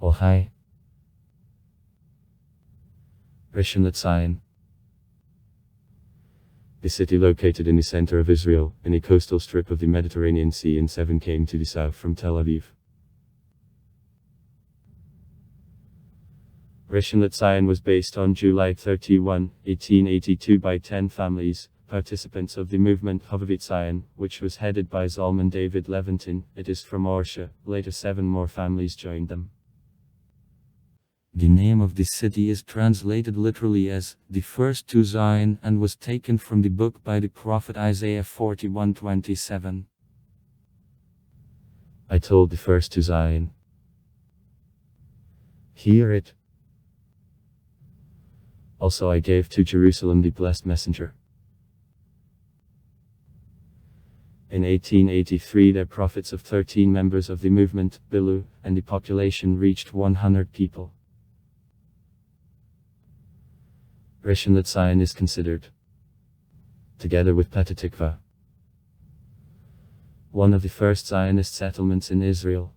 Ohai. Rishon Lezion. The city located in the center of Israel, in a coastal strip of the Mediterranean Sea and 7 km to the south from Tel Aviv. Rishon Lezion was based on July 31, 1882 by 10 families, participants of the movement Hovevit Zion, which was headed by Zalman David Leventin. It is from Orsha. Later 7 more families joined them. The name of the city is translated literally as, the first to Zion, and was taken from the book by the prophet Isaiah 41:27. I told the first to Zion, hear it. Also I gave to Jerusalem the blessed messenger. In 1883 there were prophets of 13 members of the movement, Bilu, and the population reached 100 people. Rishon Lezion is considered, together with Petah Tikva, one of the first Zionist settlements in Israel.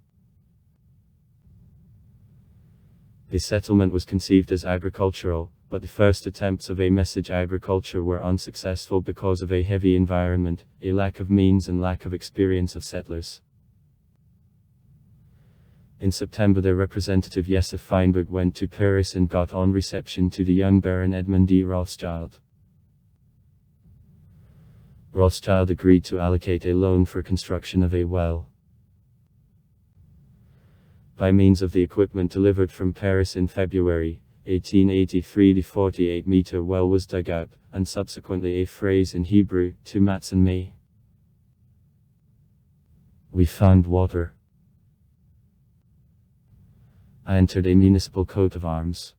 The settlement was conceived as agricultural, but the first attempts of a message agriculture were unsuccessful because of a heavy environment, a lack of means and lack of experience of settlers. In September their representative Yosef Feinberg went to Paris and got on reception to the young Baron Edmund de Rothschild. Rothschild agreed to allocate a loan for construction of a well. By means of the equipment delivered from Paris in February 1883 the 48-meter well was dug up, and subsequently a phrase in Hebrew, to Matz and me. We found water. I entered a municipal coat of arms.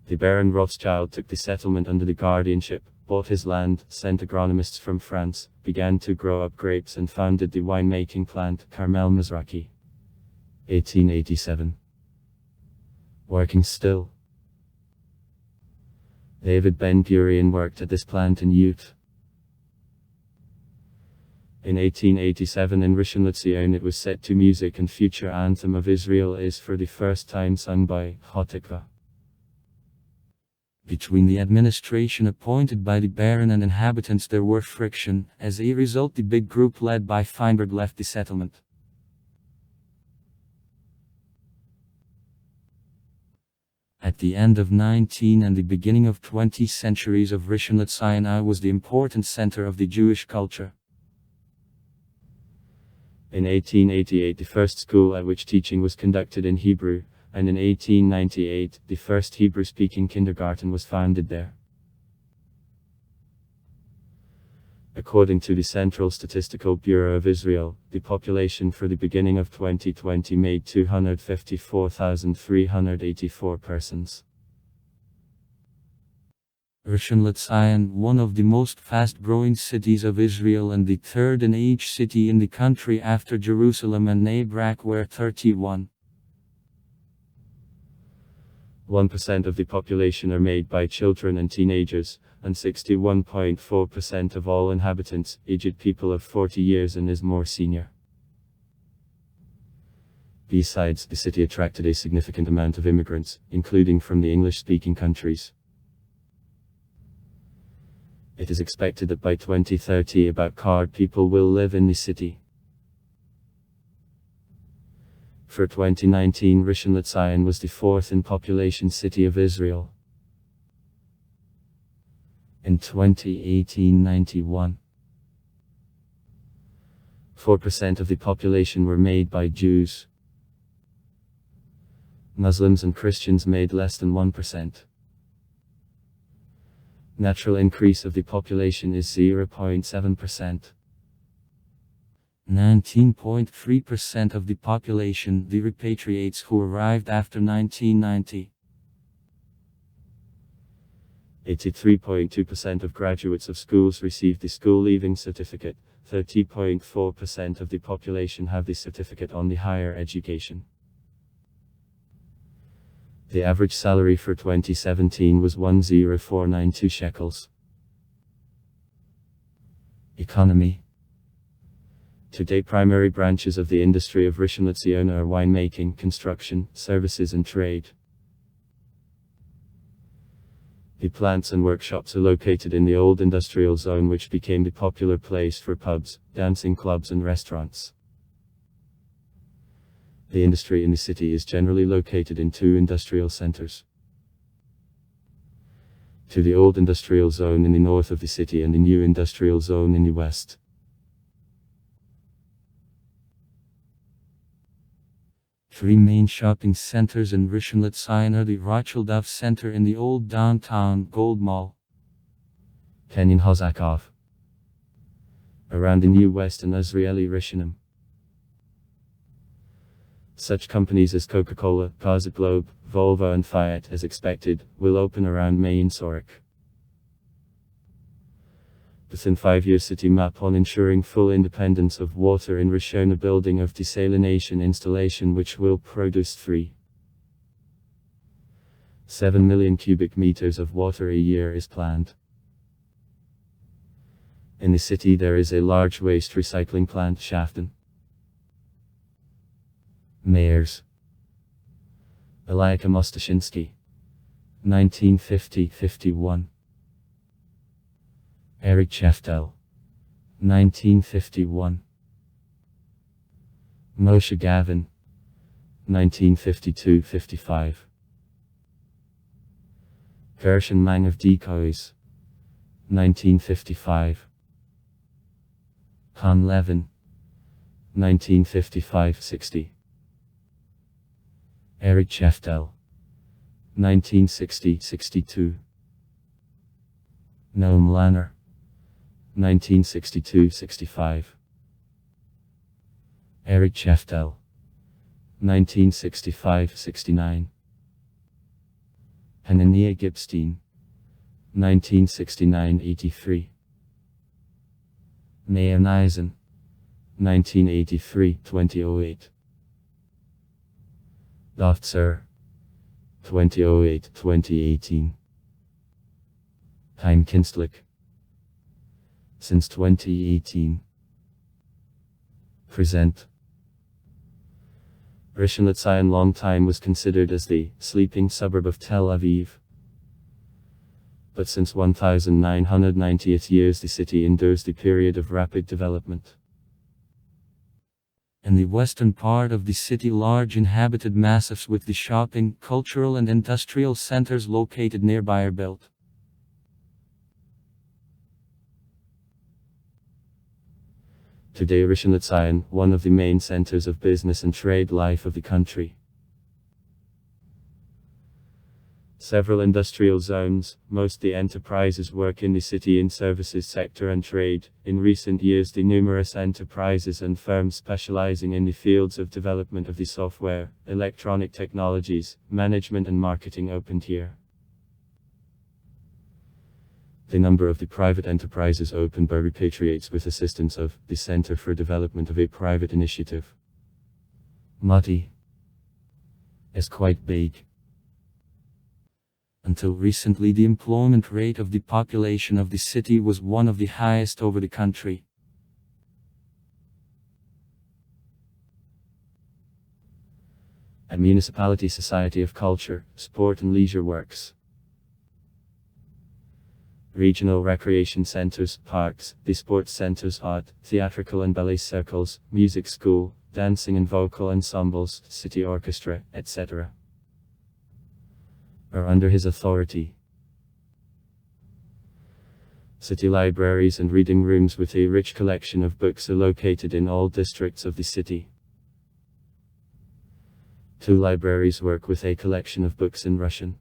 The Baron Rothschild took the settlement under the guardianship, bought his land, sent agronomists from France, began to grow up grapes and founded the winemaking plant Carmel Mizrachi. 1887. Working still. David Ben-Gurion worked at this plant in youth. In 1887 in Rishon Lezion it was set to music and future anthem of Israel is for the first time sung by Hatikva. Between the administration appointed by the Baron and inhabitants there were friction. As a result the big group led by Feinberg left the settlement. At the end of 19th and the beginning of 20th centuries of Rishon Lezion was the important center of the Jewish culture. In 1888 the first school at which teaching was conducted in Hebrew, and in 1898 the first Hebrew-speaking kindergarten was founded there. According to the Central Statistical Bureau of Israel, the population for the beginning of 2020 made 254,384 persons. Rishon Lezion, one of the most fast-growing cities of Israel and the third in age city in the country after Jerusalem and Bnei Brak were 31. 1% of the population are made by children and teenagers, and 61.4% of all inhabitants, aged people of 40 years and is more senior. Besides, the city attracted a significant amount of immigrants, including from the English-speaking countries. It is expected that by 2030 about colored people will live in the city. For 2019 Rishon Lezion was the 4th in population city of Israel. In 2018-91, 4% of the population were made by Jews. Muslims and Christians made less than 1%. Natural increase of the population is 0.7%. 19.3% of the population, the repatriates who arrived after 1990. 83.2% of graduates of schools received the school leaving certificate. 30.4% of the population have the certificate on the higher education. The average salary for 2017 was 10492 shekels. Economy. Today primary branches of the industry of Rishon Lezion are winemaking, construction, services and trade. The plants and workshops are located in the old industrial zone, which became the popular place for pubs, dancing clubs and restaurants. The industry in the city is generally located in two industrial centers. To the old industrial zone in the north of the city and the new industrial zone in the west. Three main shopping centers in Rishon LeZion are the Rachel Center in the old downtown Gold Mall, Kenyon Hozakov, around the new West and Azrieli Rishonim. Such companies as Coca-Cola, Gaza Globe, Volvo and Fiat, as expected, will open around May in Zurich. Within 5 years city map on ensuring full independence of water in Rishon, a building of desalination installation which will produce 3.7 million cubic meters of water a year is planned. In the city there is a large waste recycling plant, Shafton. Mayors: Eliakim Ostashinsky, 1950-51. Eric Cheftel, 1951. Moshe Gavin, 1952-55. Gershon Mang of Decoys, 1955. Han Levin, 1955-60. Eric Cheftel, 1960-62. Noam Lanner, 1962-65. Eric Cheftel, 1965-69. Hananiah Gibstein, 1969-83. Meir Eisen, 1983-2008. Dofzer, 2008-2018. Chaim Kinstlik, since 2018. Present. Rishon LeZion long time was considered as the sleeping suburb of Tel Aviv. But since 1990th years the city endures the period of rapid development. In the western part of the city large inhabited massifs with the shopping, cultural and industrial centers located nearby are built. Today Rishon LeZion, one of the main centers of business and trade life of the country. Several industrial zones, mostly enterprises work in the city in services sector and trade. In recent years the numerous enterprises and firms specializing in the fields of development of the software, electronic technologies, management and marketing opened here. The number of the private enterprises opened by repatriates with assistance of the Center for Development of a Private Initiative, MODI, is quite big. Until recently the employment rate of the population of the city was one of the highest over the country. A municipality society of culture, sport and leisure works. Regional recreation centers, parks, the sports centers, art, theatrical and ballet circles, music school, dancing and vocal ensembles, city orchestra, etc. are under his authority. City libraries and reading rooms with a rich collection of books are located in all districts of the city. 2 libraries work with a collection of books in Russian.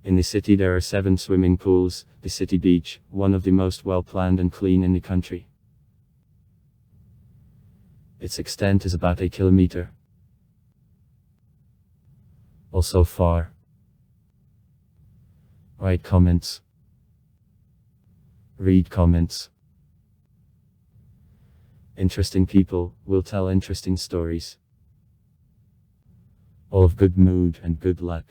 In the city there are 7 swimming pools, the city beach, one of the most well-planned and clean in the country. Its extent is about 1 kilometer. Also far. Write comments. Read comments. Interesting people will tell interesting stories. All of good mood and good luck.